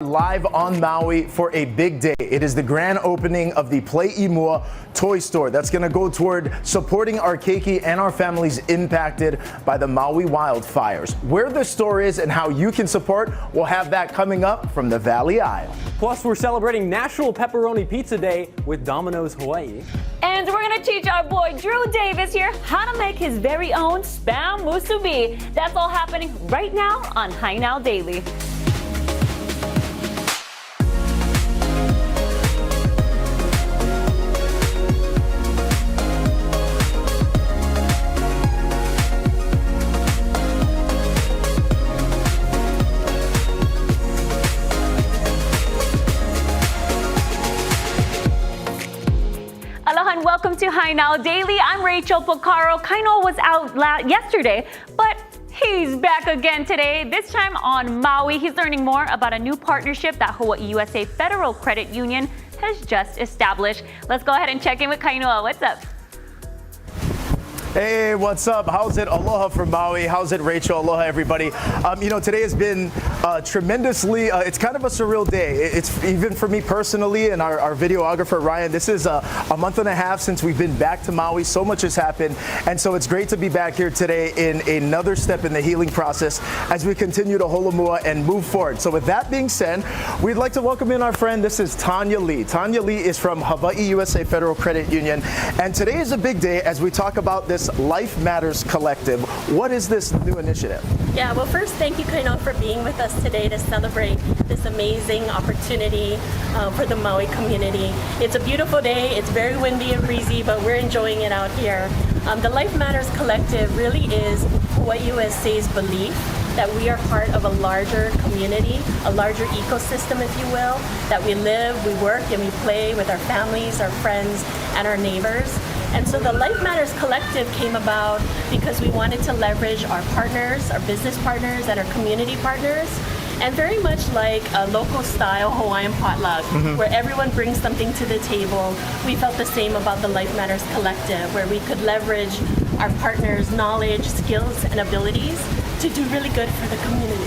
Live on Maui for a big day. It is the grand opening of the Play Imua toy store that's going to go toward supporting our keiki and our families impacted by the Maui wildfires. Where the store is and how you can support, we'll have that coming up from the Valley Aisle. Plus, we're celebrating National Pepperoni Pizza Day with Domino's Hawaii. And we're going to teach our boy Drew Davis here how to make his very own Spam musubi. That's all happening right now on Hi Now Daily. Aloha and welcome to Hi Now Daily. I'm Rachel Pocaro. Kaino was out yesterday, but he's back again today, this time on Maui. He's learning more about a new partnership that Hawaii USA Federal Credit Union has just established. Let's go ahead and check in with Kainoa. What's up? Hey, what's up? How's it? Aloha from Maui. How's it, Rachel? Aloha, everybody. Today has been tremendously, it's kind of a surreal day. It's even for me personally and our videographer, Ryan, this is a month and a half since we've been back to Maui. So much has happened. And so it's great to be back here today in another step in the healing process as we continue to holomua and move forward. So with that being said, we'd like to welcome in our friend. This is Tanya Lee. Tanya Lee is from Hawaii USA Federal Credit Union. And today is a big day as we talk about this Life Matters Collective. What is this new initiative? Yeah, well, first, thank you, Kaino, for being with us today to celebrate this amazing opportunity for the Maui community. It's a beautiful day. It's very windy and breezy, but we're enjoying it out here. The Life Matters Collective really is Hawaii USA's belief that we are part of a larger community, a larger ecosystem, if you will, that we live, we work, and we play with our families, our friends, and our neighbors. And so the Life Matters Collective came about because we wanted to leverage our partners, our business partners, and our community partners, and very much like a local style Hawaiian potluck, where everyone brings something to the table. We felt the same about the Life Matters Collective, where we could leverage our partners' knowledge, skills, and abilities to do really good for the community.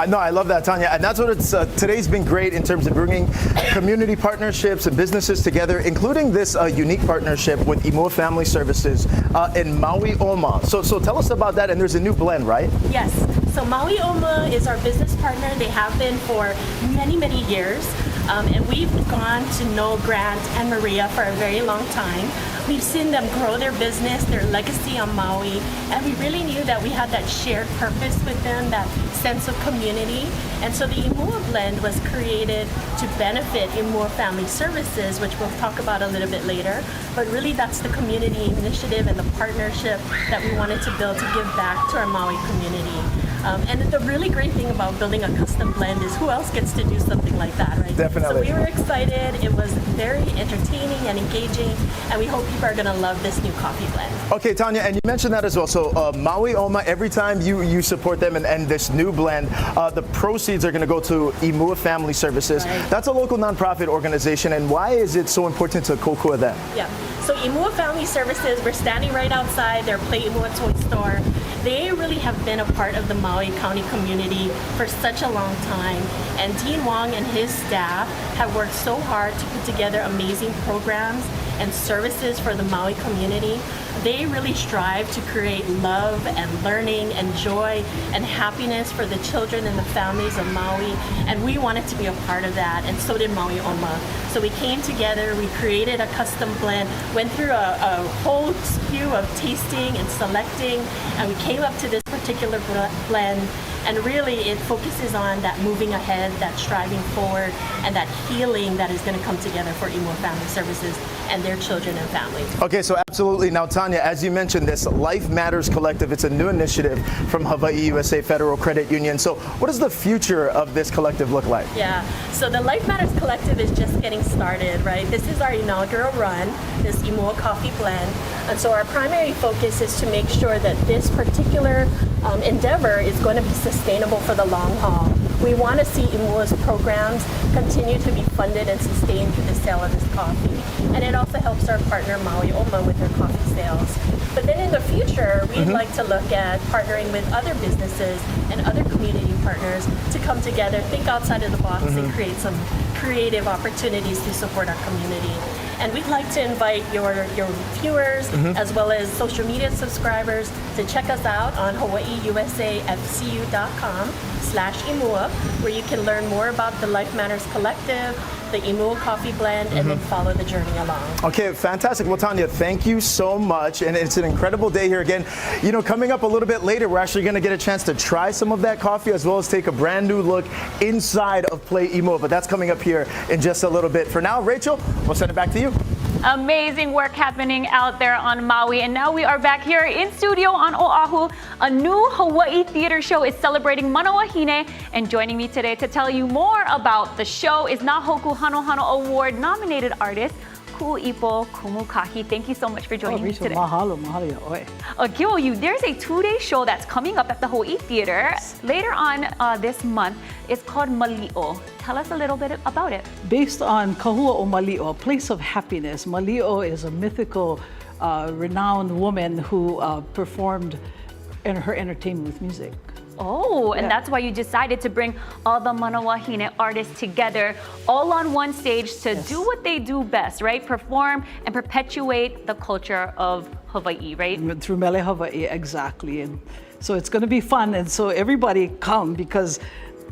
No, I love that, Tanya. And that's what it's, today's been great in terms of bringing community partnerships and businesses together, including this unique partnership with Imua Family Services in Maui Omao. So tell us about that. And there's a new blend, right? Yes. So Maui Omao is our business partner. They have been for many, many years. And we've gone to know Grant and Maria for a very long time. We've seen them grow their business, their legacy on Maui, and we really knew that we had that shared purpose with them, that sense of community. And so the Imua blend was created to benefit Imua Family Services, which we'll talk about a little bit later. But really that's the community initiative and the partnership that we wanted to build to give back to our Maui community. And the really great thing about building a custom blend is who else gets to do something like that, right? Definitely. So we were excited. It was very entertaining and engaging, and we hope people are going to love this new coffee blend. Okay, Tanya, and you mentioned that as well. So Maui Omao, every time you support them and this new blend, the proceeds are going to go to Imua Family Services. Right. That's a local nonprofit organization, and why is it so important to kokua them? Yeah. So Imua Family Services, we're standing right outside their Play Imua toy store. They really have been a part of the Maui County community for such a long time. And Dean Wong and his staff have worked so hard to put together amazing programs and services for the Maui community. They really strive to create love and learning and joy and happiness for the children and the families of Maui. And we wanted to be a part of that, and so did Maui Omao. So we came together, we created a custom blend, went through a whole spew of tasting and selecting, and we came up to this particular blend. And really it focuses on that moving ahead, that striving forward, and that healing that is going to come together for Imua Family Services and their children and families. Okay, so absolutely. Now, Tanya, as you mentioned, this Life Matters Collective, it's a new initiative from Hawaii USA Federal Credit Union. So what does the future of this collective look like? Yeah, so the Life Matters Collective is just getting started, right? This is our inaugural run, this Imua coffee blend. And so our primary focus is to make sure that this particular endeavor is going to be sustainable for the long haul. We want to see Imua's programs continue to be funded and sustained through the sale of this coffee. And it also helps our partner Maui Omao with their coffee sales. But then in the future, we'd like to look at partnering with other businesses and and other community partners to come together, think outside of the box, and create some creative opportunities to support our community. And we'd like to invite your viewers as well as social media subscribers to check us out on hawaiiusafcu.com/Imua, where you can learn more about the Life Matters Collective, the Imua Coffee Blend, and then follow the journey along. Okay, fantastic. Well, Tanya, thank you so much. And it's an incredible day here again. You know, coming up a little bit later, we're actually going to get a chance to try some of that coffee as well as take a brand new look inside of Play Imua. But that's coming up here in just a little bit. For now, Rachel, we'll send it back to you. Amazing work happening out there on Maui. And now we are back here in studio on Oahu. A new Hawaii theater show is celebrating Manawahine. And joining me today to tell you more about the show is Nahoku Hanohano Award nominated artist, Ku'ipo Kumukahi. Thank you so much for joining me today. Mahalo, mahalo. There's a 2-day show that's coming up at the Hawaii Theater later on this month. It's called Malio. Tell us a little bit about it. Based on Kahua o Malio, a place of happiness. Malio is a mythical, renowned woman who performed in her entertainment with music. Oh, and that's why you decided to bring all the Manawahine artists together all on one stage to do what they do best, right? Perform and perpetuate the culture of Hawaii, right? Through Mele Hawaii, exactly. And so it's going to be fun. And so everybody come, because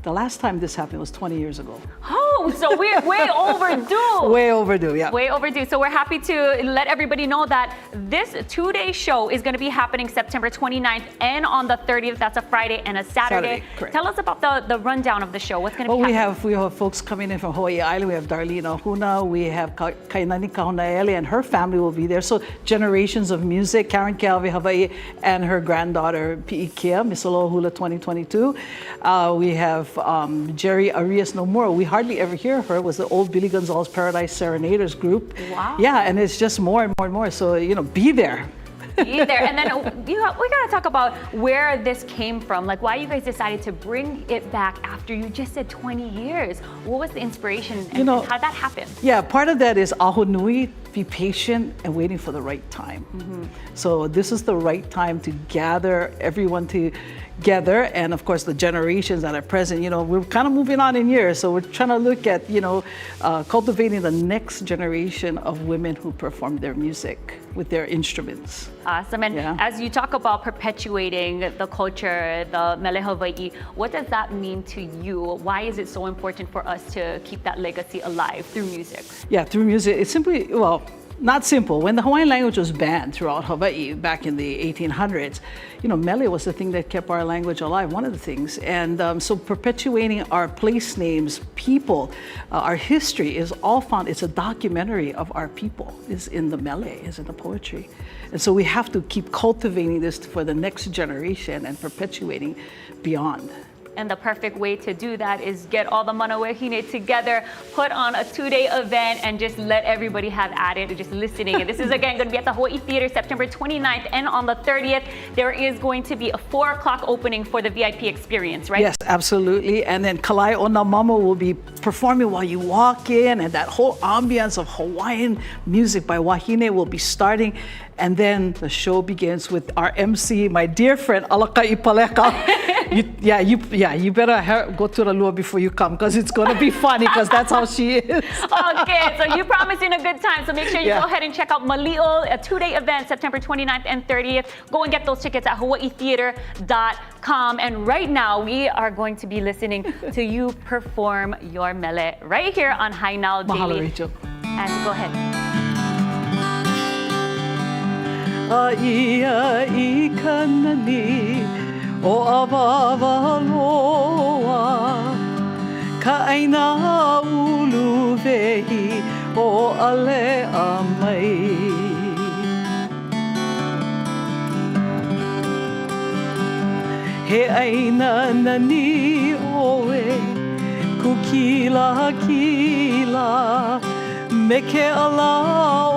the last time this happened was 20 years ago. Oh, so we're way overdue. Way overdue, yeah. Way overdue. So we're happy to let everybody know that this 2-day show is going to be happening September 29th and on the 30th. That's a Friday and a Saturday. Correct. Tell us about the rundown of the show. What's going to be happening? We have folks coming in from Hawaii Island. We have Darlene Ahuna. We have Kainani Kahunaele and her family will be there. So generations of music. Karen Keawe Hawaii and her granddaughter Pi'ikia, Miss Aloha Hula 2022. We have Jerry Arias Nomura. We hardly ever hear her. It was the old Billy Gonzalez Paradise Serenaders group. Wow. Yeah, and it's just more and more and more. So, you know, be there. Be there. And then we got to talk about where this came from. Like why you guys decided to bring it back after you just said 20 years. What was the inspiration and how did that happen? Yeah, part of that is aho nui, be patient and waiting for the right time. So this is the right time to gather everyone together, and of course the generations that are present, you know, we're kind of moving on in years, so we're trying to look at, you know, cultivating the next generation of women who perform their music with their instruments. Awesome. And as you talk about perpetuating the culture, the Mele Hawaii, what does that mean to you? Why is it so important for us to keep that legacy alive through music? Yeah, through music. It's simply, well, not simple. When the Hawaiian language was banned throughout Hawaii back in the 1800s, you know, Mele was the thing that kept our language alive, one of the things. And so perpetuating our place names, people, our history is all found, it's a documentary of our people, is in the Mele, is in the poetry. And so we have to keep cultivating this for the next generation and perpetuating beyond. And the perfect way to do that is get all the Manawahine together, put on a 2-day event, and just let everybody have at it, just listening. And this is again going to be at the Hawaii Theater September 29th, and on the 30th, there is going to be a 4 o'clock opening for the VIP experience, right? Yes, absolutely. And then Kalai Ona Mama will be performing while you walk in, and that whole ambiance of Hawaiian music by Wahine will be starting. And then the show begins with our MC, my dear friend, Alaka Ipaleka. You better go to the lua before you come, because it's going to be funny, because that's how she is. Okay, so you promising a good time. So make sure you go ahead and check out Malio, a 2-day event, September 29th and 30th. Go and get those tickets at hawaiitheater.com. And right now, we are going to be listening to you perform your mele right here on High Now Daily. Mahalo, Rachel. And go ahead. Aia I kanani o awawaloa ka aina ulu vehi o ale amai he aina nani oe kukila kila me ke ala o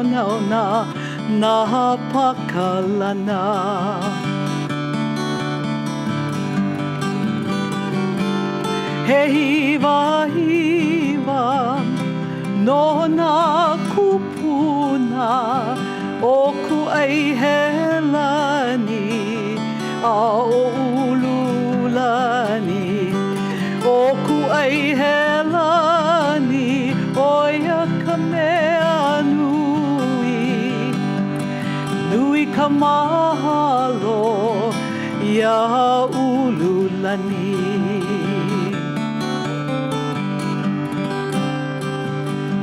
nauna na pakalana he hiva hiva no na kupuna o ku ai helani a o ulu mahalo ia ululani.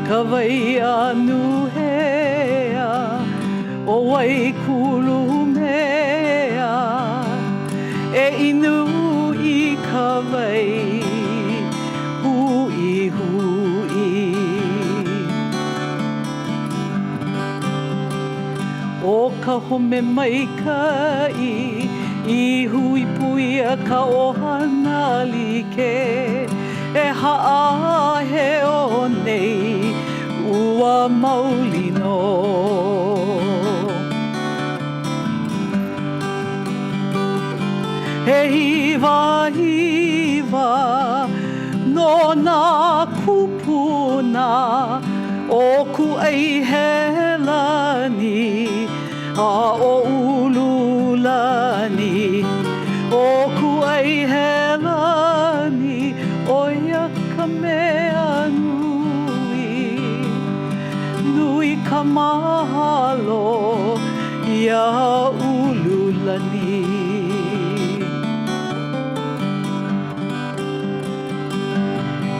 Kawai anu hea o wai kulu mea e inu I kawai hui hui. O ka home mai kai I hui puia ka ohana like e haa he o nei ua maulino. He hiva hiva no nā kupuna o ku ai he lani a o ululani o ku ai he lani o ia ka mea nui nui ka mahalo ia ululani.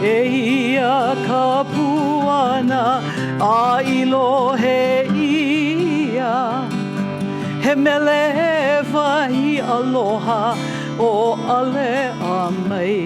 E ia ka puana a ilo he ia he mele he wahi aloha o ale a mai.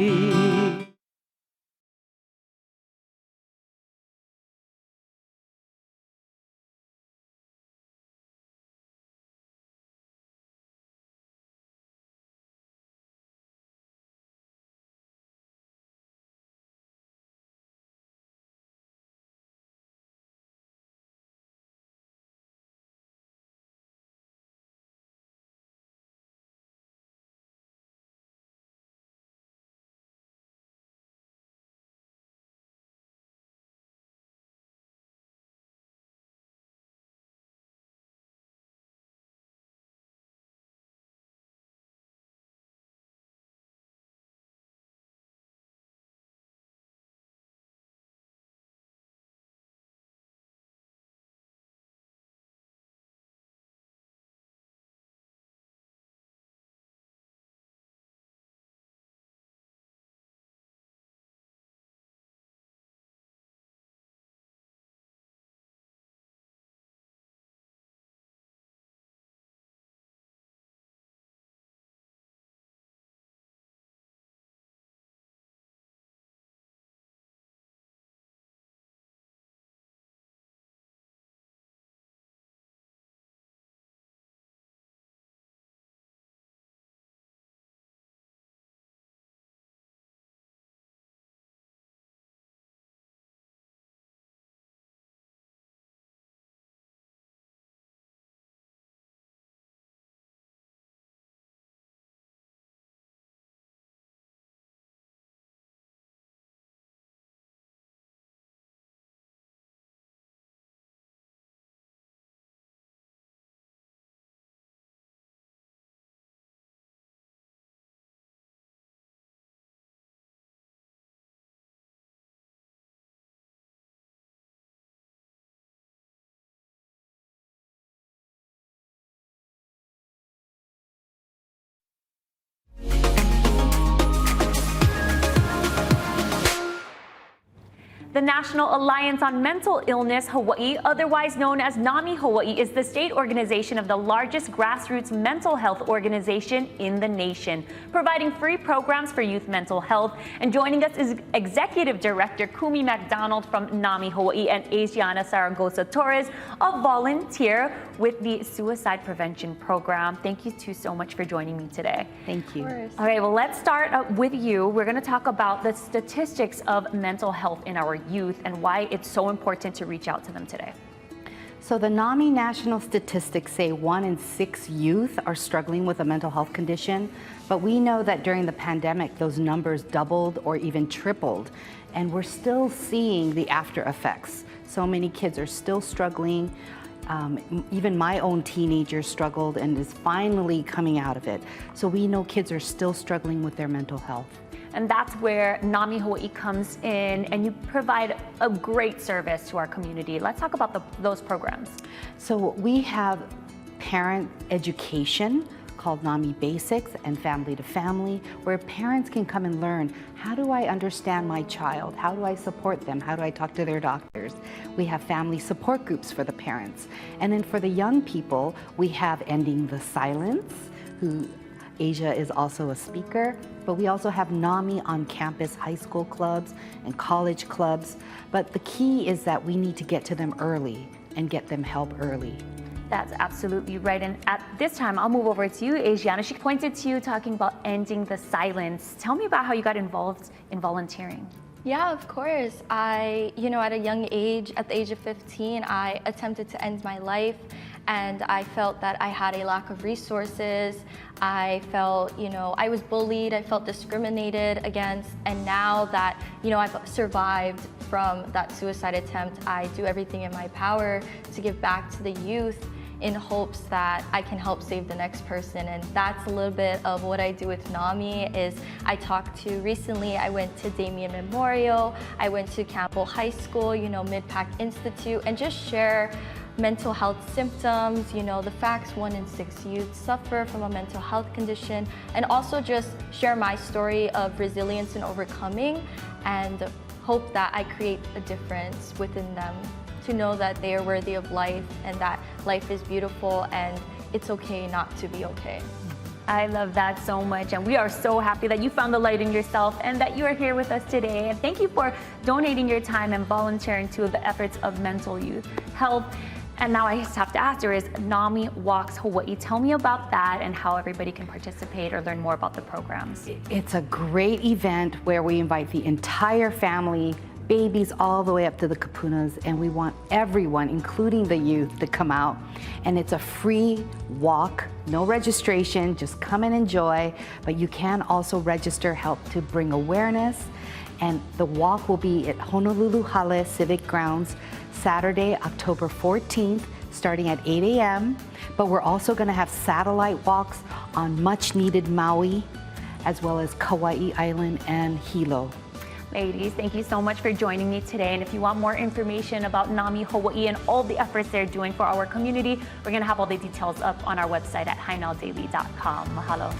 The National Alliance on Mental Illness Hawaii, otherwise known as NAMI Hawaii, is the state organization of the largest grassroots mental health organization in the nation, providing free programs for youth mental health. And joining us is Executive Director Kumi MacDonald from NAMI Hawaii and Asiana Saragosa Torres, a volunteer with the Suicide Prevention Program. Thank you two so much for joining me today. Thank you. All right, well, let's start with you. We're going to talk about the statistics of mental health in our youth and why it's so important to reach out to them today. So the NAMI national statistics say 1 in 6 youth are struggling with a mental health condition, but we know that during the pandemic, those numbers doubled or even tripled, and we're still seeing the after effects. So many kids are still struggling. Even my own teenager struggled and is finally coming out of it. So we know kids are still struggling with their mental health. And that's where NAMI Hawaii comes in, and you provide a great service to our community. Let's talk about those programs. So we have parent education called NAMI Basics and Family to Family, where parents can come and learn, how do I understand my child? How do I support them? How do I talk to their doctors? We have family support groups for the parents. And then for the young people, we have Ending the Silence, who Asia is also a speaker, but we also have NAMI on campus high school clubs and college clubs. But the key is that we need to get to them early and get them help early. That's absolutely right. And at this time, I'll move over to you, Asiana. She pointed to you talking about ending the silence. Tell me about how you got involved in volunteering. Yeah, of course. At a young age, at the age of 15, I attempted to end my life, and I felt that I had a lack of resources. I felt, I was bullied, I felt discriminated against, and now that, I've survived from that suicide attempt, I do everything in my power to give back to the youth in hopes that I can help save the next person. And that's a little bit of what I do with NAMI. Is I talked to recently, I went to Damien Memorial, I went to Campbell High School, Mid-Pac Institute, and just share mental health symptoms, the facts 1 in 6 youth suffer from a mental health condition, and also just share my story of resilience and overcoming, and hope that I create a difference within them to know that they are worthy of life and that life is beautiful and it's okay not to be okay. I love that so much, and we are so happy that you found the light in yourself and that you are here with us today. And thank you for donating your time and volunteering to the efforts of mental youth health. And now I just have to ask, there is NAMI Walks Hawaii. Tell me about that and how everybody can participate or learn more about the programs. It's a great event where we invite the entire family, babies all the way up to the kapunas, and we want everyone, including the youth, to come out. And it's a free walk, no registration, just come and enjoy. But you can also register, help to bring awareness. And the walk will be at Honolulu Hale Civic Grounds, Saturday, October 14th, starting at 8 a.m. But we're also going to have satellite walks on much needed Maui, as well as Kauai Island and Hilo. Ladies, thank you so much for joining me today. And if you want more information about NAMI Hawaii and all the efforts they're doing for our community, we're going to have all the details up on our website at HiNowDaily.com. Mahalo.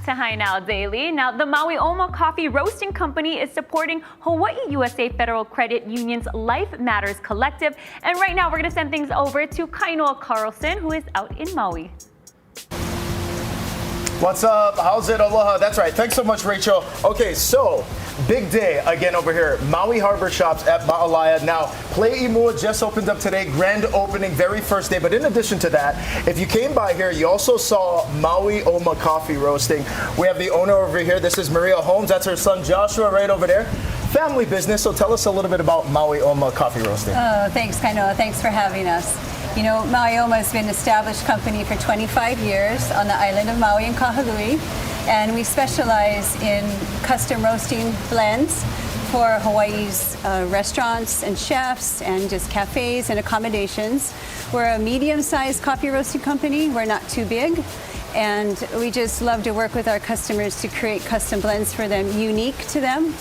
to Hi Now Daily. Now, the Maui Omao Coffee Roasting Company is supporting Hawaii USA Federal Credit Union's Life Matters Collective. And right now, we're going to send things over to Kainoa Carlson, who is out in Maui. What's up? How's it? Aloha. That's right. Thanks so much, Rachel. Okay, so big day again over here. Maui Harbor Shops at Ma'alaia. Now, Play Imua just opened up today. Grand opening, very first day. But in addition to that, if you came by here, you also saw Maui Omao Coffee Roasting. We have the owner over here. This is Maria Holmes. That's her son Joshua right over there. Family business. So tell us a little bit about Maui Omao Coffee Roasting. Oh, thanks, Kainoa. Thanks for having us. You know, Maui Omao has been an established company for 25 years on the island of Maui and Kahului, and we specialize in custom roasting blends for Hawaii's restaurants and chefs and just cafes and accommodations. We're a medium-sized coffee roasting company. We're not too big, and we just love to work with our customers to create custom blends for them, unique to them.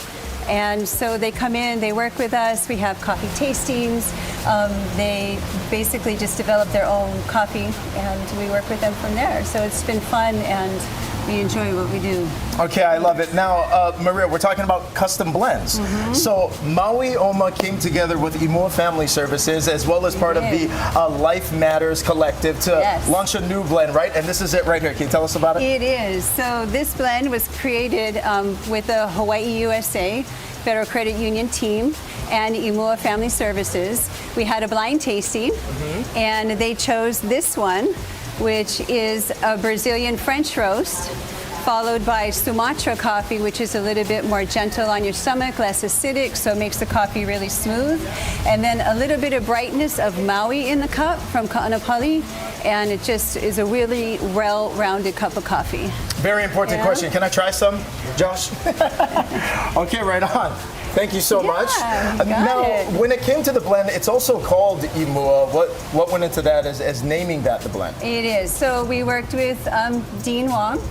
And so they come in, they work with us, we have coffee tastings, they basically just develop their own coffee and we work with them from there. So it's been fun and we enjoy what we do. Okay, I love it. Now, Maria, we're talking about custom blends. So Maui Omao came together with Imua Family Services as well as part of the Life Matters Collective to launch a new blend, right? And this is it right here. Can you tell us about it? It is. So this blend was created with the Hawaii USA Federal Credit Union team and Imua Family Services. We had a blind tasting and they chose this one, which is a Brazilian French roast, followed by Sumatra coffee, which is a little bit more gentle on your stomach, less acidic, so it makes the coffee really smooth. And then a little bit of brightness of Maui in the cup from Ka'anapali, and it just is a really well-rounded cup of coffee. Very important question. Can I try some, Josh? Okay, right on. Thank you so much. Now, when it came to the blend, it's also called Imua. What went into that as naming that the blend? It is. So we worked with Dean Wong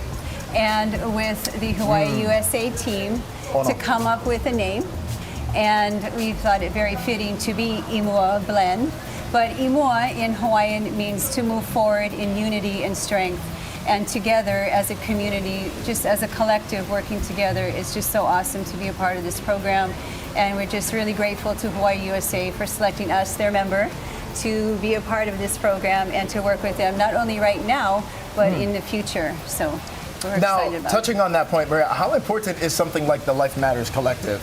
and with the Hawaii USA team to come up with a name. And we thought it very fitting to be Imua blend. But Imua in Hawaiian means to move forward in unity and strength. And together as a community, just as a collective working together, it's just so awesome to be a part of this program. And we're just really grateful to Hawaii USA for selecting us, their member, to be a part of this program and to work with them, not only right now, but in the future. So we're excited about touching on that point, Maria, how important is something like the Life Matters Collective?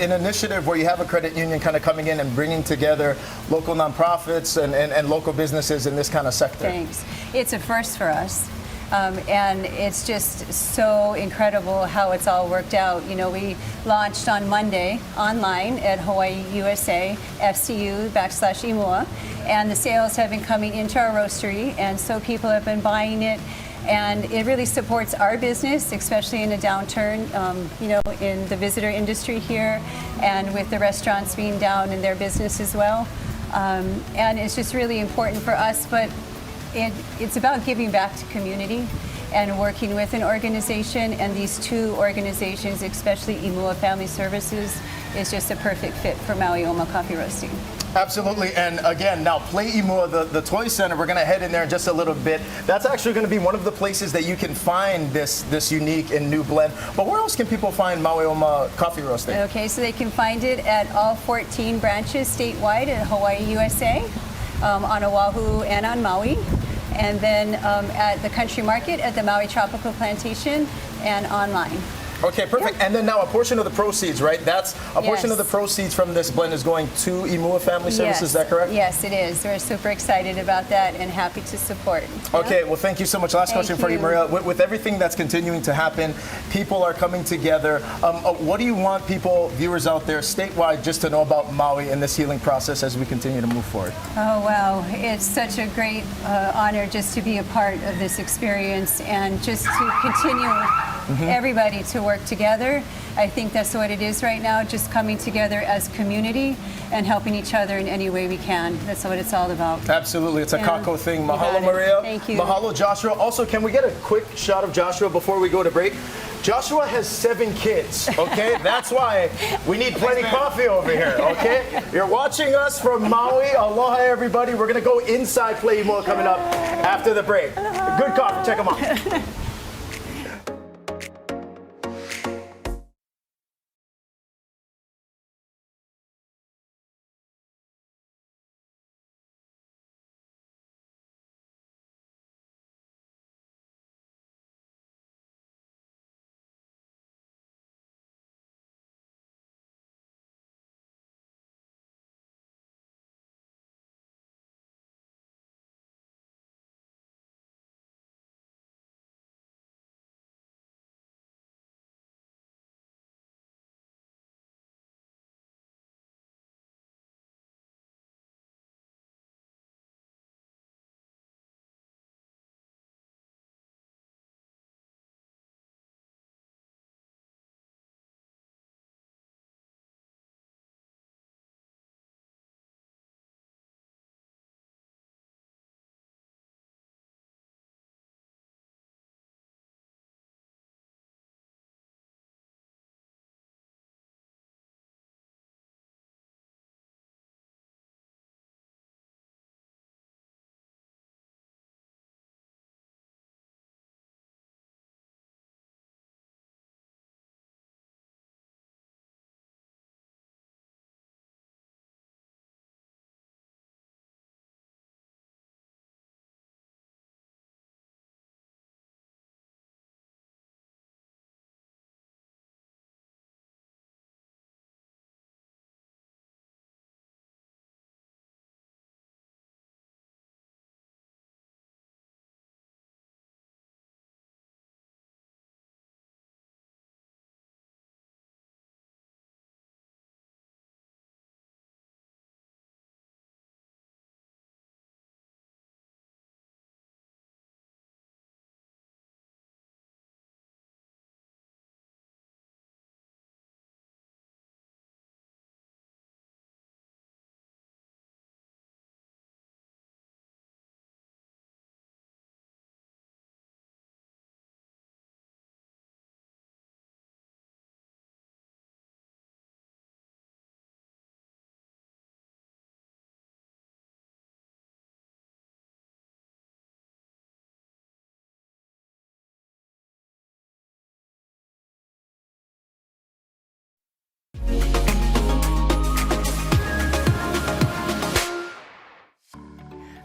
An initiative where you have a credit union kind of coming in and bringing together local nonprofits and local businesses in this kind of sector. Thanks. It's a first for us. And it's just so incredible how it's all worked out. You know, we launched on Monday online at Hawaii USA FCU/Imua, and the sales have been coming into our roastery, and so people have been buying it. And it really supports our business, especially in a downturn, you know, in the visitor industry here, and with the restaurants being down in their business as well. And it's just really important for us, but it's about giving back to community and working with an organization, and these two organizations, especially Imua Family Services, is just a perfect fit for Maui Omao Coffee Roasting. Absolutely, and again, now Play Imua, the toy center, we're going to head in there in just a little bit. That's actually going to be one of the places that you can find this unique and new blend. But where else can people find Maui Omao Coffee Roasting? Okay, so they can find it at all 14 branches statewide at Hawaii USA, on Oahu and on Maui. And then at the Country Market at the Maui Tropical Plantation and online. Okay, perfect. And then now a portion of the proceeds, right? That's a portion of the proceeds from this blend is going to Imua Family Services, is that correct? Yes, it is. We're super excited about that and happy to support. Okay, well, thank you so much. Last question for you, Maria. With everything that's continuing to happen, people are coming together. What do you want people, viewers out there statewide, just to know about Maui and this healing process as we continue to move forward? Oh, wow. It's such a great honor just to be a part of this experience and just to continue everybody to work together. I think that's what it is right now, just coming together as community and helping each other in any way we can. That's what it's all about. Absolutely. It's a Kako thing. Mahalo, Maria. Thank you. Mahalo, Joshua. Also, can we get a quick shot of Joshua before we go to break? Joshua has 7 kids, okay? That's why we need plenty coffee over here, okay? You're watching us from Maui. Aloha, everybody. We're going to go inside Play Imua coming up after the break. Good coffee. Check them out.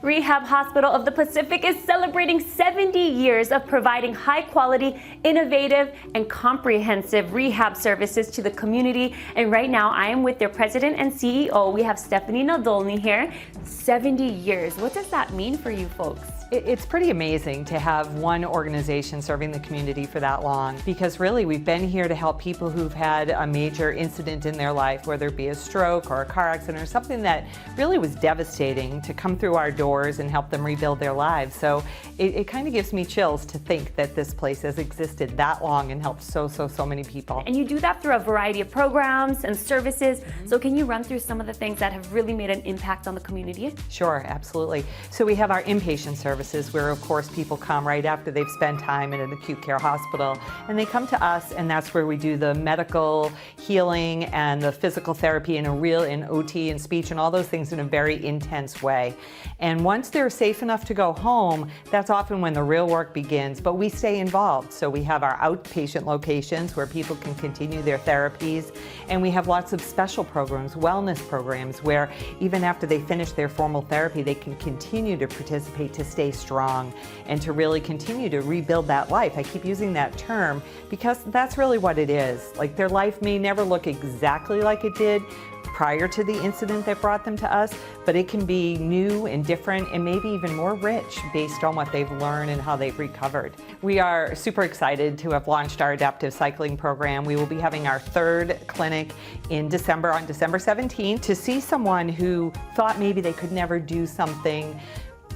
Rehab Hospital of the Pacific is celebrating 70 years of providing high-quality, innovative, and comprehensive rehab services to the community. And right now, I am with their president and CEO. We have Stephanie Nadolny here. 70 years. What does that mean for you folks? It's pretty amazing to have one organization serving the community for that long, because really we've been here to help people who've had a major incident in their life, whether it be a stroke or a car accident or something that really was devastating, to come through our doors and help them rebuild their lives. So it kind of gives me chills to think that this place has existed that long and helped so many people. And you do that through a variety of programs and services. So can you run through some of the things that have really made an impact on the community? Sure, absolutely. So we have our inpatient services where, of course, people come right after they've spent time in an acute care hospital, and they come to us, and that's where we do the medical healing and the physical therapy in OT and speech and all those things in a very intense way. And once they're safe enough to go home, that's often when the real work begins, but we stay involved. So we have our outpatient locations where people can continue their therapies, and we have lots of special programs, wellness programs, where even after they finish their formal therapy, they can continue to participate to stay strong and to really continue to rebuild that life. I keep using that term because that's really what it is. Like, their life may never look exactly like it did prior to the incident that brought them to us, but it can be new and different and maybe even more rich based on what they've learned and how they've recovered. We are super excited to have launched our adaptive cycling program. We will be having our third clinic in December, on December 17th, to see someone who thought maybe they could never do something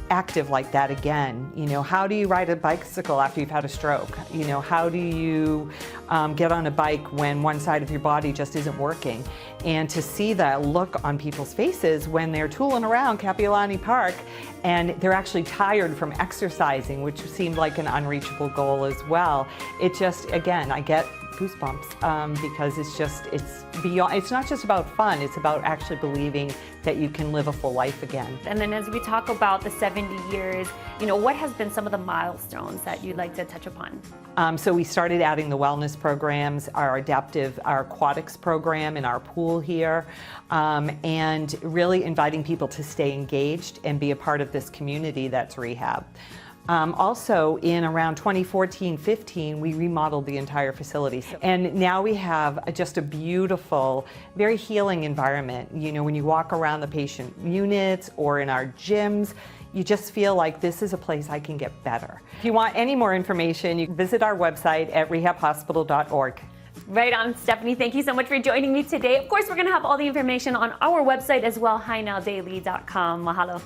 active like that again. You know, how do you ride a bicycle after you've had a stroke? You know, how do you get on a bike when one side of your body just isn't working? And to see that look on people's faces when they're tooling around Kapiolani Park and they're actually tired from exercising, which seemed like an unreachable goal as well. It just, again, I get goosebumps because it's beyond, it's not just about fun, it's about actually believing that you can live a full life again. And then as we talk about the 70 years, you know, what has been some of the milestones that you'd like to touch upon? So we started adding the wellness programs, our aquatics program in our pool here, and really inviting people to stay engaged and be a part of this community that's Rehab. Also, in around 2014-15, we remodeled the entire facility. And now we have just a beautiful, very healing environment. You know, when you walk around the patient units or in our gyms, you just feel like this is a place I can get better. If you want any more information, you can visit our website at rehabhospital.org. Right on, Stephanie. Thank you so much for joining me today. Of course, we're going to have all the information on our website as well, hinowdaily.com. Mahalo.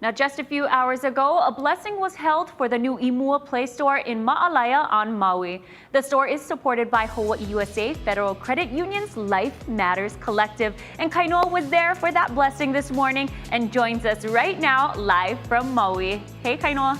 Now, just a few hours ago, a blessing was held for the new Imua Play Store in Ma'alaya on Maui. The store is supported by Hawaii USA Federal Credit Union's Life Matters Collective. And Kainoa was there for that blessing this morning and joins us right now live from Maui. Hey, Kainoa.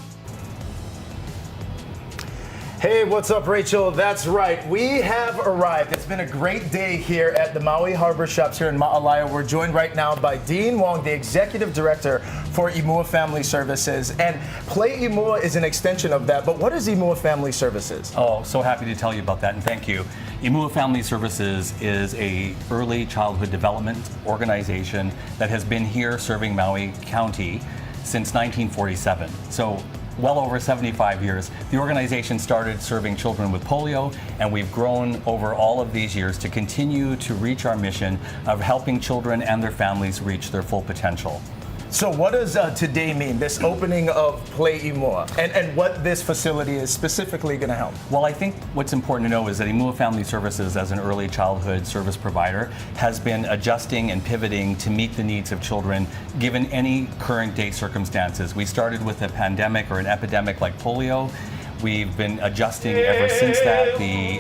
Hey, what's up, Rachel? That's right. We have arrived. It's been a great day here at the Maui Harbor Shops here in Ma'alaya. We're joined right now by Dean Wong, the Executive Director for Imua Family Services. And Play Imua is an extension of that. But what is Imua Family Services? Oh, so happy to tell you about that, and thank you. Imua Family Services is a early childhood development organization that has been here serving Maui County since 1947. So well over 75 years. The organization started serving children with polio, and we've grown over all of these years to continue to reach our mission of helping children and their families reach their full potential. So what does today mean, this opening of Play Imua, and what this facility is specifically going to help? Well, I think what's important to know is that Imua Family Services, as an early childhood service provider, has been adjusting and pivoting to meet the needs of children given any current day circumstances. We started with a pandemic or an epidemic like polio. We've been adjusting ever since that. The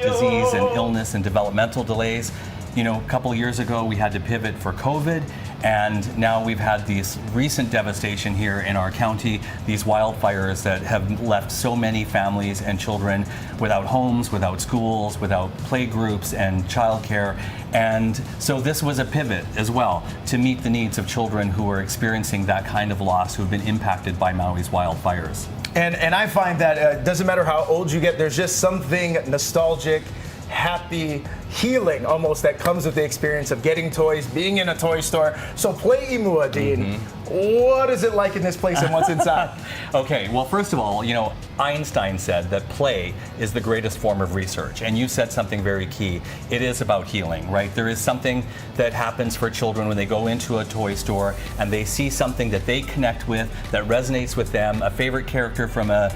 disease and illness and developmental delays. You know, a couple of years ago, we had to pivot for COVID, and now we've had this recent devastation here in our county, these wildfires that have left so many families and children without homes, without schools, without play groups and childcare. And so this was a pivot as well to meet the needs of children who are experiencing that kind of loss, who have been impacted by Maui's wildfires. And I find that it doesn't matter how old you get, there's just something nostalgic, happy, healing almost that comes with the experience of getting toys, being in a toy store. So Play Imua, Dean, what is it like in this place and what's inside? Okay, well, first of all, you know, Einstein said that play is the greatest form of research, and you said something very key. It is about healing, right? There is something that happens for children when they go into a toy store and they see something that they connect with, that resonates with them, a favorite character from a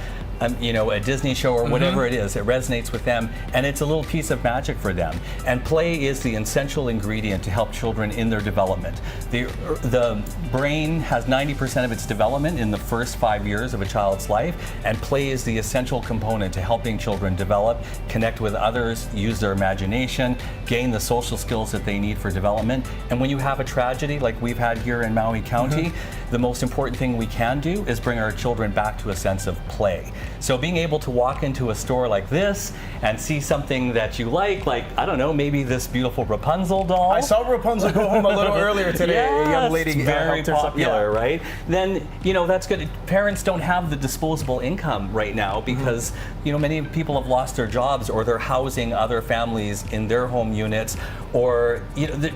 Disney show or whatever it is. It resonates with them, and it's a little piece of magic for them. And play is the essential ingredient to help children in their development. The brain has 90% of its development in the first 5 years of a child's life, and play is the essential component to helping children develop, connect with others, use their imagination, gain the social skills that they need for development. And when you have a tragedy like we've had here in Maui County, the most important thing we can do is bring our children back to a sense of play. So being able to walk into a store like this and see something that you like, I don't know, maybe this beautiful Rapunzel doll. I saw Rapunzel go home a little earlier today. Yes, a young lady very popular, yeah. right? Then, that's good. Parents don't have the disposable income right now because, many people have lost their jobs, or they're housing other families in their home units, or,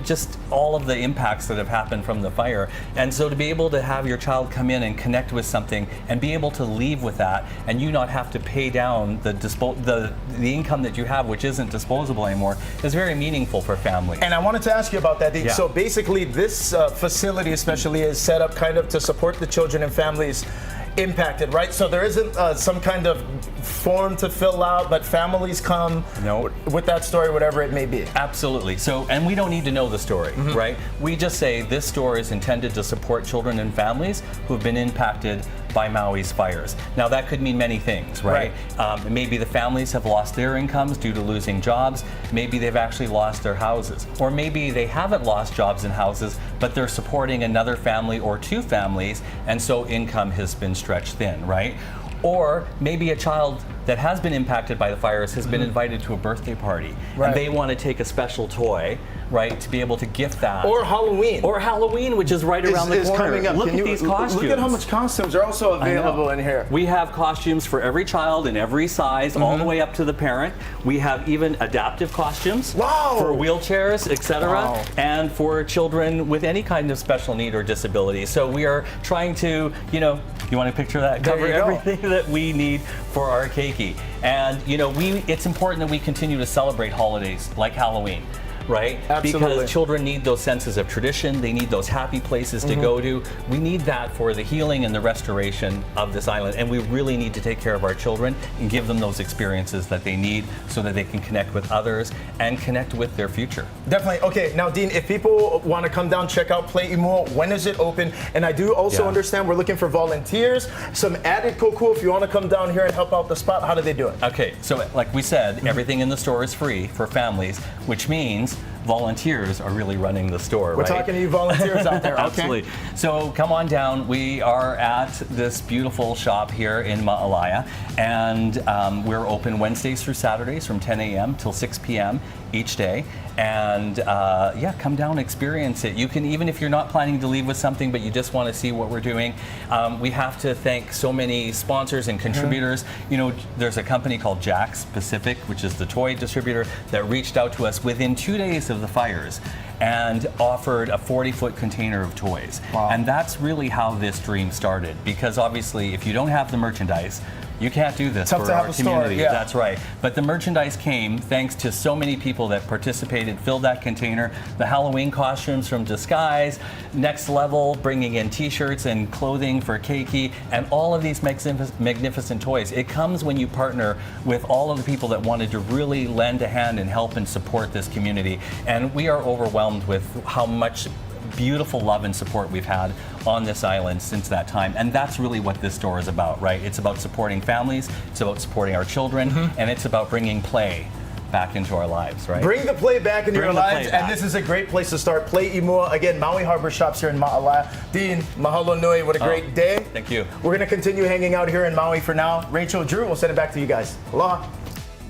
just all of the impacts that have happened from the fire. And so to be able to have your child come in and connect with something and be able to leave with that, and you not have to pay down the income that you have, which isn't disposable anymore, is very meaningful for families. And I wanted to ask you about that. Yeah. So basically, this facility especially is set up kind of to support the children and families impacted, right? So there isn't some kind of form to fill out, but families come with that story, whatever it may be. Absolutely. So, and we don't need to know the story, right? We just say this store is intended to support children and families who have been impacted by Maui's fires. Now that could mean many things, right? Maybe the families have lost their incomes due to losing jobs. Maybe they've actually lost their houses. Or maybe they haven't lost jobs and houses, but they're supporting another family or two families, and so income has been stretched thin, right? Or maybe a child that has been impacted by the fires has been invited to a birthday party, and they want to take a special toy, right, to be able to gift that. Or Halloween. Or Halloween, which is right around the corner. Coming up. Look at these costumes. Look at how much costumes are also available in here. We have costumes for every child in every size, all the way up to the parent. We have even adaptive costumes for wheelchairs, etc., and for children with any kind of special need or disability. So we are trying to, you want to picture that? Cover everything that we need for our keiki. And, it's important that we continue to celebrate holidays like Halloween. right? Absolutely. Because children need those senses of tradition. They need those happy places to go to. We need that for the healing and the restoration of this island. And we really need to take care of our children and give them those experiences that they need so that they can connect with others and connect with their future. Definitely. Okay, now Dean, if people want to come down, check out Play Imua, when is it open? And I do also understand we're looking for volunteers. Some added cool if you want to come down here and help out the spot, how do they do it? Okay, so like we said, everything in the store is free for families, which means volunteers are really running the store. We're talking to you volunteers out there, okay? Absolutely. So come on down. We are at this beautiful shop here in Ma'alaya, and we're open Wednesdays through Saturdays from 10 a.m. till 6 p.m. each day. And yeah, come down, experience it. You can, even if you're not planning to leave with something, but you just want to see what we're doing. We have to thank so many sponsors and contributors. You know, there's a company called Jack's Pacific, which is the toy distributor, that reached out to us within 2 days of the fires and offered a 40-foot container of toys. Wow. And that's really how this dream started, because obviously if you don't have the merchandise, you can't do this Tough for to have our a store, community. yeah. That's right. But the merchandise came thanks to so many people that participated, filled that container. The Halloween costumes from Disguise, Next Level, bringing in t-shirts and clothing for Keiki, and all of these magnificent toys. It comes when you partner with all of the people that wanted to really lend a hand and help and support this community. And we are overwhelmed with how much beautiful love and support we've had on this island since that time. And that's really what this store is about, right? It's about supporting families, it's about supporting our children, and it's about bringing play back into our lives, right? Bring the play back into your Bring the play lives, back. and this is a great place to start. Play Imua. Again, Maui Harbor Shops here in Ma'alaya. Dean, mahalo nui, what a great day. Thank you. We're gonna continue hanging out here in Maui for now. Rachel, Drew, we'll send it back to you guys. Aloha.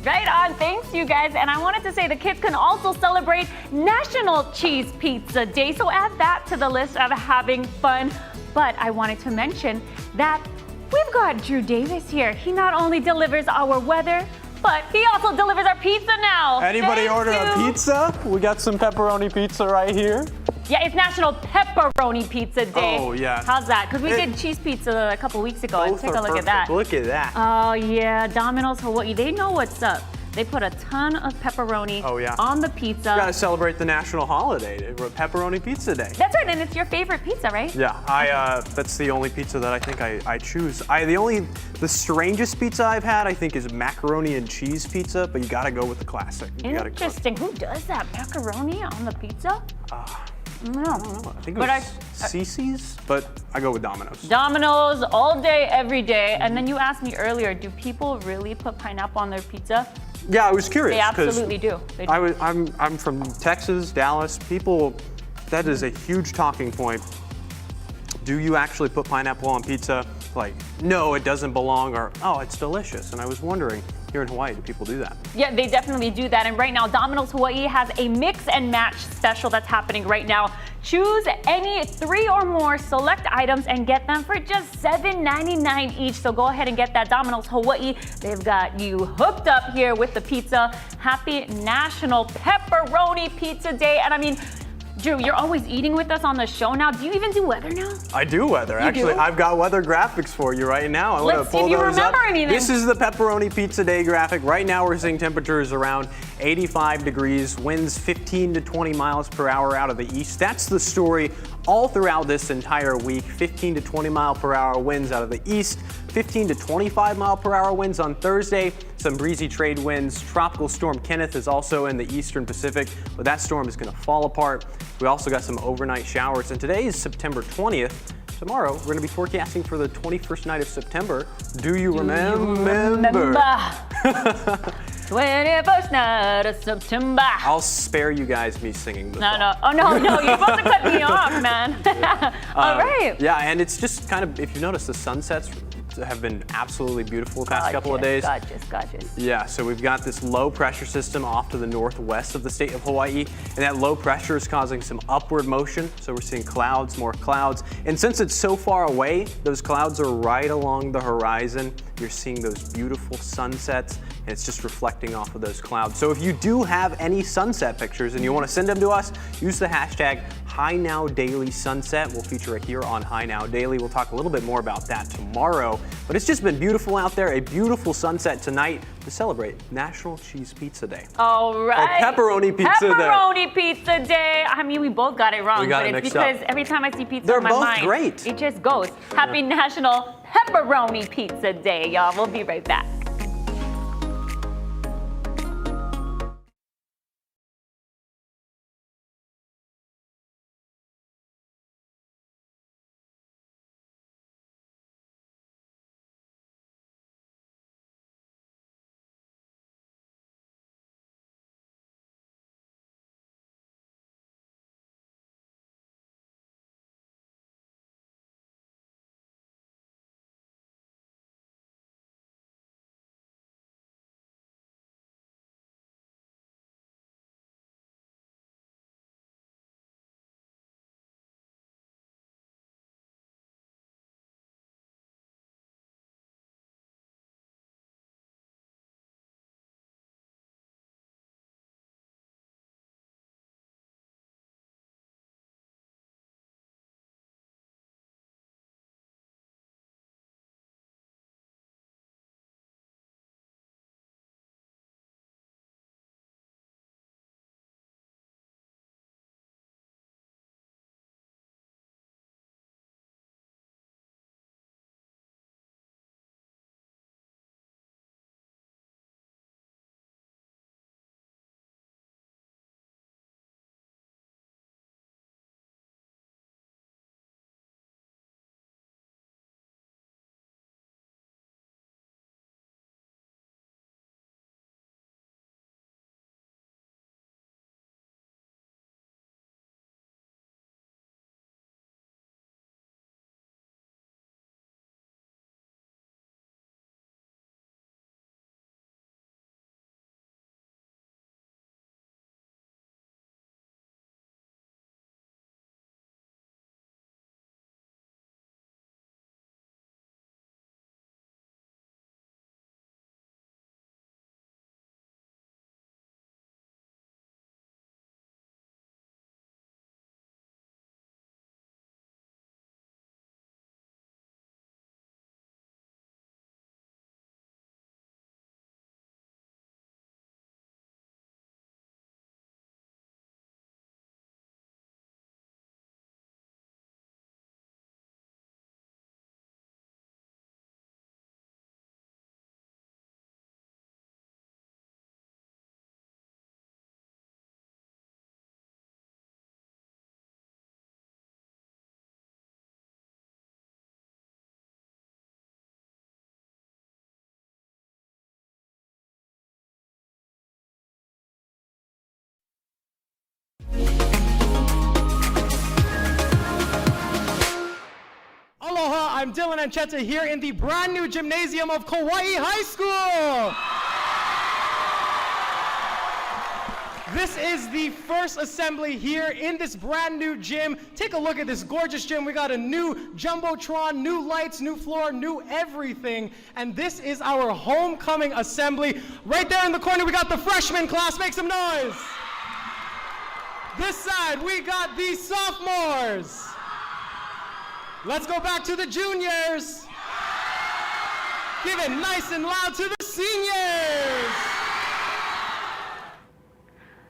Right on, thanks you guys. And I wanted to say the kids can also celebrate National Cheese Pizza Day, so add that to the list of having fun. But I wanted to mention that we've got Drew Davis here. He not only delivers our weather, but he also delivers our pizza now. Anybody Thank order you. a pizza? We got some pepperoni pizza right here. Yeah, it's National Pepperoni Pizza Day. Oh, yeah. How's that? Because we did cheese pizza a couple weeks ago. And Both take are a look perfect. at that. Look at that. Oh yeah, Domino's Hawaii. They know what's up. They put a ton of pepperoni on the pizza. You gotta celebrate the national holiday, Pepperoni Pizza Day. That's right, and it's your favorite pizza, right? Yeah, that's the only pizza that I think I choose. The strangest pizza I've had, I think, is macaroni and cheese pizza, but you gotta go with the classic. Interesting. Who does that? Macaroni on the pizza? No. I don't know. I think it was Cece's, but I go with Domino's. Domino's all day, every day. And then you asked me earlier, do people really put pineapple on their pizza? Yeah, I was curious. They absolutely do. They do. I'm from Texas, Dallas. People, that is a huge talking point. Do you actually put pineapple on pizza? Like, no, it doesn't belong, or oh, it's delicious. And I was wondering, here in Hawaii, do people do that? Yeah, they definitely do that. And right now, Domino's Hawaii has a mix and match special that's happening right now. Choose any 3 or more select items and get them for just $7.99 each. So go ahead and get that. Domino's Hawaii, they've got you hooked up here with the pizza. Happy National Pepperoni Pizza Day. And I mean, Drew, you're always eating with us on the show now. Do you even do weather now? I do weather. Actually, do? I've got weather graphics for you right now. I'm Let's gonna see pull if you those remember up. anything. This is the Pepperoni Pizza Day graphic. Right now we're seeing temperatures around 85 degrees, winds 15 to 20 miles per hour out of the east. That's the story all throughout this entire week. 15 to 20 mile per hour winds out of the east, 15 to 25 mile per hour winds on Thursday, some breezy trade winds. Tropical storm Kenneth is also in the eastern Pacific, but that storm is going to fall apart. We also got some overnight showers, and today is September 20th. Tomorrow, we're going to be forecasting for the 21st night of September. Do you remember? 21st night of September. I'll spare you guys me singing the song. No. Oh, no. You're supposed to cut me off, man. All right. Yeah, and it's just kind of, if you notice, the sunsets have been absolutely beautiful the past couple of days. Gorgeous. Yeah, so we've got this low pressure system off to the northwest of the state of Hawaii, and that low pressure is causing some upward motion. So we're seeing clouds, more clouds. And since it's so far away, those clouds are right along the horizon. You're seeing those beautiful sunsets, and it's just reflecting off of those clouds. So if you do have any sunset pictures and you want to send them to us, use the hashtag HiNowDailySunset. We'll feature it here on Hi Now Daily. We'll talk a little bit more about that tomorrow. But it's just been beautiful out there, a beautiful sunset tonight to celebrate National Cheese Pizza Day. All right. Or Pepperoni Pizza Day. Pepperoni Pizza Day. I mean, we both got it wrong, We got but it it's mixed because up. every time I see pizza They're in my both mind, great. it just goes. Happy National Pepperoni Pizza Day, y'all. We'll be right back. Aloha, I'm Dylan Ancheta here in the brand new gymnasium of Kauai High School. This is the first assembly here in this brand new gym. Take a look at this gorgeous gym. We got a new Jumbotron, new lights, new floor, new everything. And this is our homecoming assembly. Right there in the corner, we got the freshman class. Make some noise. This side, we got the sophomores. Let's go back to the juniors. Give it nice and loud to the seniors.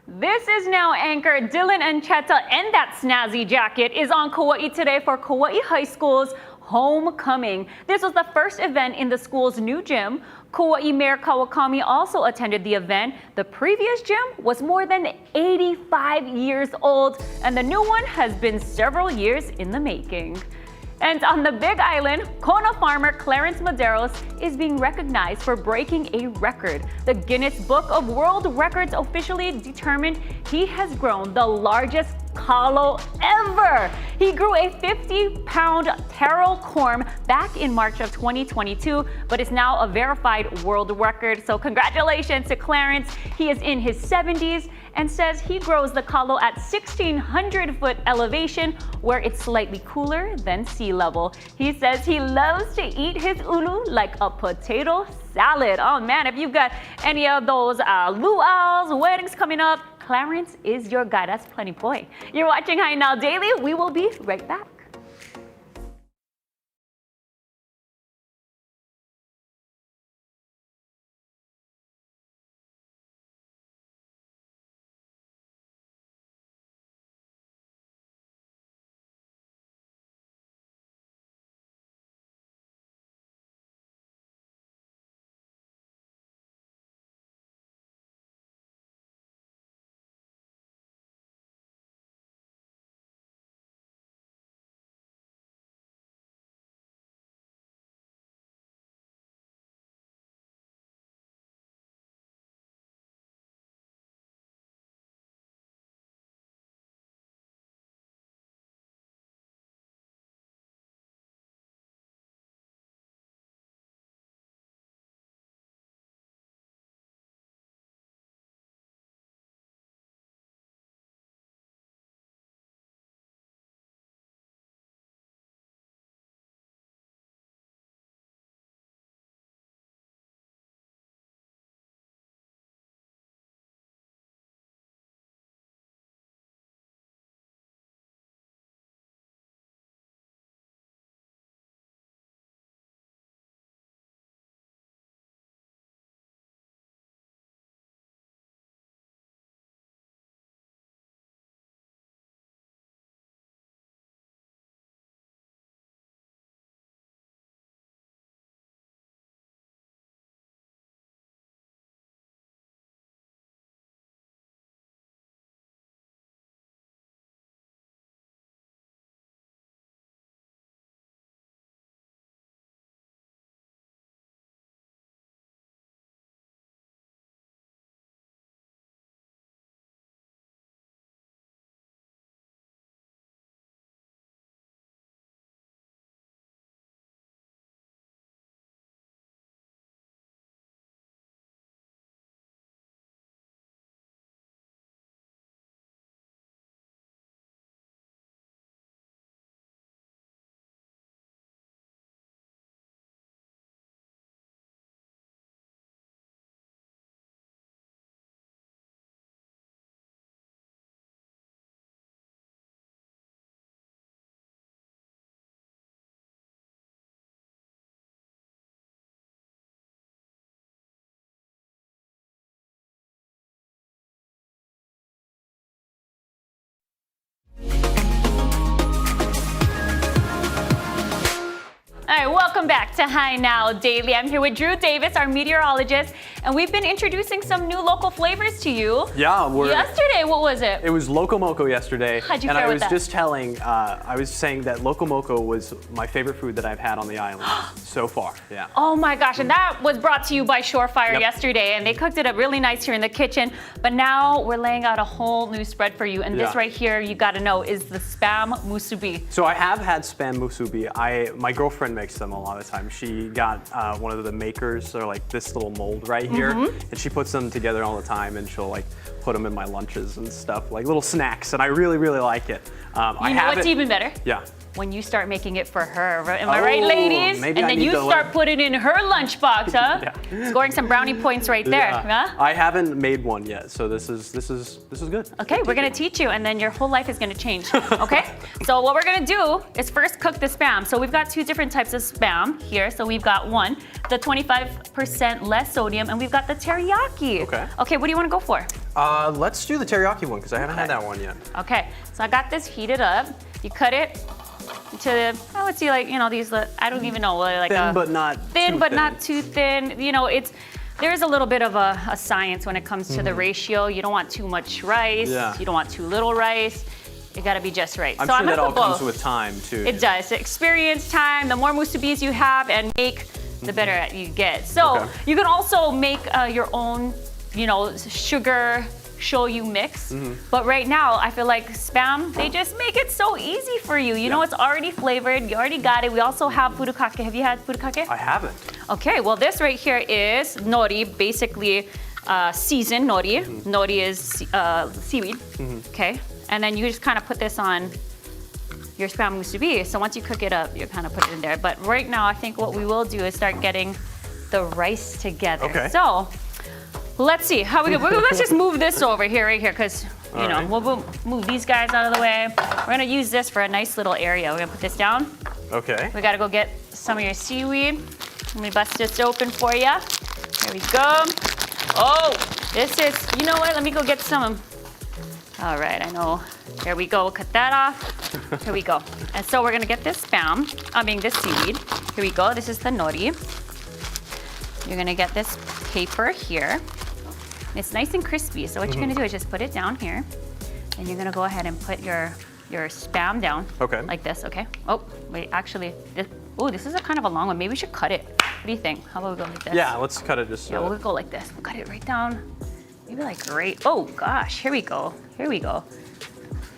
This is now anchor Dylan Ancheta, and that snazzy jacket is on Kauai today for Kauai High School's homecoming. This was the first event in the school's new gym. Kauai Mayor Kawakami also attended the event. The previous gym was more than 85 years old, and the new one has been several years in the making. And on the Big Island, Kona farmer Clarence Maderos is being recognized for breaking a record. The Guinness Book of World Records officially determined he has grown the largest kalo ever. He grew a 50-pound taro corm back in March of 2022, but is now a verified world record. So congratulations to Clarence. He is in his 70s and says he grows the kalo at 1,600-foot elevation, where it's slightly cooler than sea level. He says he loves to eat his ulu like a potato salad. Oh man, if you've got any of those luau's, weddings coming up, Clarence is your guy. That's plenty boy. You're watching Hi Now Daily. We will be right back. All right, welcome back to Hi Now Daily. I'm here with Drew Davis, our meteorologist, and we've been introducing some new local flavors to you. Yeah, yesterday, what was it? It was Loco Moco yesterday. How'd you and fare I with was that? just telling, I was saying that Loco Moco was my favorite food that I've had on the island so far. Yeah. Oh my gosh, and that was brought to you by Shorefire Yep. yesterday, and they cooked it up really nice here in the kitchen. But now we're laying out a whole new spread for you, and this Yeah. right here, you gotta know, is the Spam musubi. So I have had Spam musubi. My girlfriend makes them a lot of the time. She got one of the makers, or like this little mold right here, and she puts them together all the time, and she'll like put them in my lunches and stuff, like little snacks, and I really, really like it. You know what's even better? Yeah. When you start making it for her. Am I right, ladies? maybe and I then need you to start learn. putting in her lunchbox, huh? Yeah. Scoring some brownie points right there. Yeah. Huh? I haven't made one yet, so this is good. Okay, we're gonna teach you, and then your whole life is gonna change. Okay? So what we're gonna do is first cook the Spam. So we've got two different types of Spam here. So we've got one, the 25% less sodium, and we've got the teriyaki. Okay. Okay, what do you wanna go for? Let's do the teriyaki one because I haven't had that one yet. Okay, so I got this heated up. You cut it to, I would say like, these, I don't even know, like Thin but not thin, too but thin. not too thin. There's a little bit of a science when it comes to the ratio. You don't want too much rice. Yeah. You don't want too little rice. It gotta be just right. I'm so sure I'm that gonna all put comes both. with time too. It does. Experience time. The more musubis you have and make, the better at you get. So Okay. you can also make your own, sugar shoyu mix. But right now, I feel like Spam, they just make it so easy for you. You know, it's already flavored. You already got it. We also have furikake. Have you had furikake? I haven't. Okay, well this right here is nori, basically seasoned nori. Nori is seaweed, okay? And then you just kind of put this on your Spam musubi. So once you cook it up, you kind of put it in there. But right now, I think what we will do is start getting the rice together. Okay. So let's see how we go. Let's just move this over here, right here, because right. we'll move these guys out of the way. We're gonna use this for a nice little area. We're gonna put this down. Okay. We gotta go get some of your seaweed. Let me bust this open for you. There we go. Oh, this is, you know what? Let me go get some. All right, I know. There we go. Cut that off. Here we go. And so we're gonna get this this seaweed. Here we go. This is the nori. You're gonna get this paper here. It's nice and crispy. So what you're gonna do is just put it down here. And you're gonna go ahead and put your Spam down. Okay. Like this, okay? Oh, wait, actually, this is a kind of a long one. Maybe we should cut it. What do you think? How about we go like this? Yeah, let's cut it just. Yeah, we'll go like this. We'll cut it right down. Maybe like right. Oh gosh, here we go. Here we go.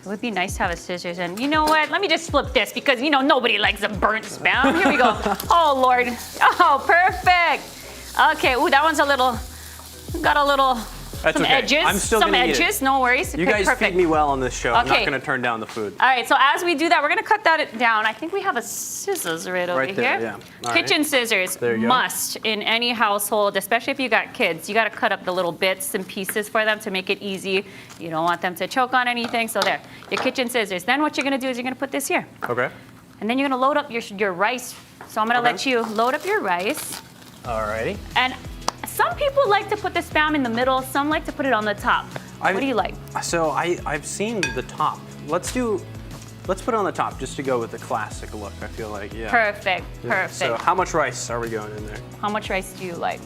It would be nice to have a scissors, and you know what? Let me just flip this because nobody likes a burnt Spam. Here we go. Oh Lord. Oh, perfect. Okay. Ooh, that one's got a little. That's some okay. edges. I'm still some gonna eat edges. it. No worries. You Okay, guys perfect. feed me well on this show. I'm not Okay. gonna turn down the food. All right, so as we do that, we're gonna cut that down. I think we have a scissors right over Right there, here. yeah. All right. Kitchen scissors, There you go. must in any household, especially if you got kids. You gotta cut up the little bits and pieces for them to make it easy. You don't want them to choke on anything, so there, your kitchen scissors. Then what you're gonna do is you're gonna put this here. Okay. And then you're gonna load up your rice. So I'm gonna Okay. let you load up your rice. Alrighty. And some people like to put the Spam in the middle, some like to put it on the top. What do you like? So I've seen the top. Let's put it on the top just to go with the classic look. I feel like, yeah. Perfect, Yeah. perfect. So how much rice are we going in there? How much rice do you like?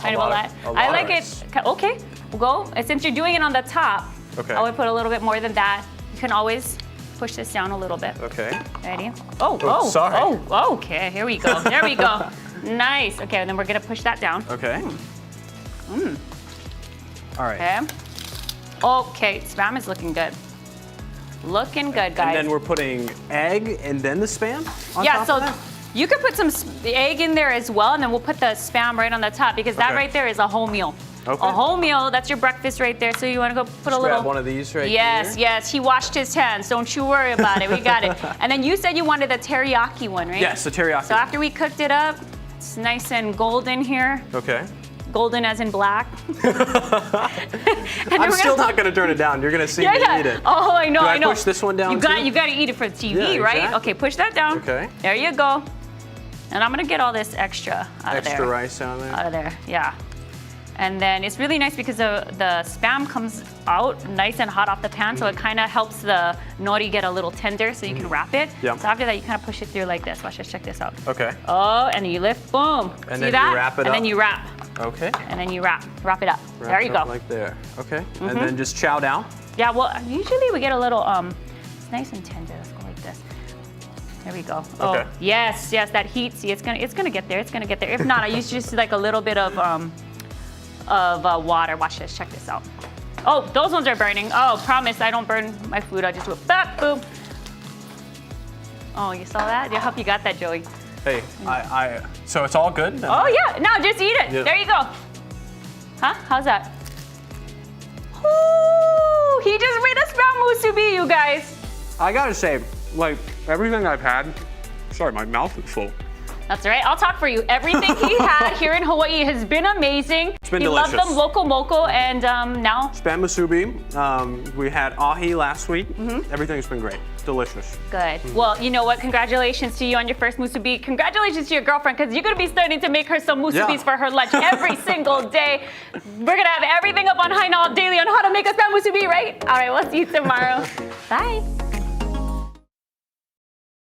A lot I like of rice. it. Okay, we'll go. And since you're doing it on the top, Okay. I would put a little bit more than that. You can always push this down a little bit. Okay. Ready? Oh, Oh, sorry. Oh, okay. Here we go. There we go. Nice. Okay, and then we're gonna push that down. Okay. All right. Okay. Okay, Spam is looking good. Looking good, guys. And then we're putting egg and then the Spam on Yeah, top so of that? you could put some egg in there as well, and then we'll put the Spam right on the top because that Okay. right there is a whole meal. Okay. A whole meal, that's your breakfast right there. So you wanna go put a Just little. grab one of these right Yes, here. yes, he washed his hands. Don't you worry about it, we got it. And then you said you wanted the teriyaki one, right? Yes, the teriyaki. So after we cooked it up, it's nice and golden here. Okay. Golden as in black. I'm still not gonna turn it down. You're gonna see me eat it. Oh, I know, Do I know. push this one down You too? got to eat it for TV, Yeah, right? exactly. Okay, push that down. Okay. There you go. And I'm gonna get all this extra out of there. Extra rice on there. Out of there, yeah. And then it's really nice because the Spam comes out nice and hot off the pan, so it kind of helps the nori get a little tender so you can wrap it. Yeah. So after that, you kind of push it through like this. Watch this, check this out. Okay. Oh, and you lift, boom. And See then that? you wrap it and up. then you wrap. Okay. And then you wrap it up. Wrap there it you up go. like there. Okay. And then just chow down. Yeah, well, usually we get a little, it's nice and tender. Let's go like this. There we go. Okay. Oh, yes, that heat. See, it's gonna get there. It's gonna get there. If not, I use just like a little bit of water. Watch this. Check this out. Oh, those ones are burning. Oh, promise I don't burn my food. I'll just do it. Back, boom. Oh, you saw that? I hope you got that, Joey. Hey, so it's all good? Oh yeah. Now just eat it. Yeah. There you go. Huh? How's that? Ooh, he just made a Spam musubi, you guys. I gotta say, like everything I've had, sorry, my mouth is full. That's right. I'll talk for you. Everything he had here in Hawaii has been amazing. It's been he delicious. loved them, local moco, and now. Spam musubi. We had ahi last week. Everything's been great. Delicious. Good. Well, you know what? Congratulations to you on your first musubi. Congratulations to your girlfriend, because you're going to be starting to make her some musubis for her lunch every single day. We're going to have everything up on High Now Daily on how to make a Spam musubi, right? All right, we'll see you tomorrow. Bye.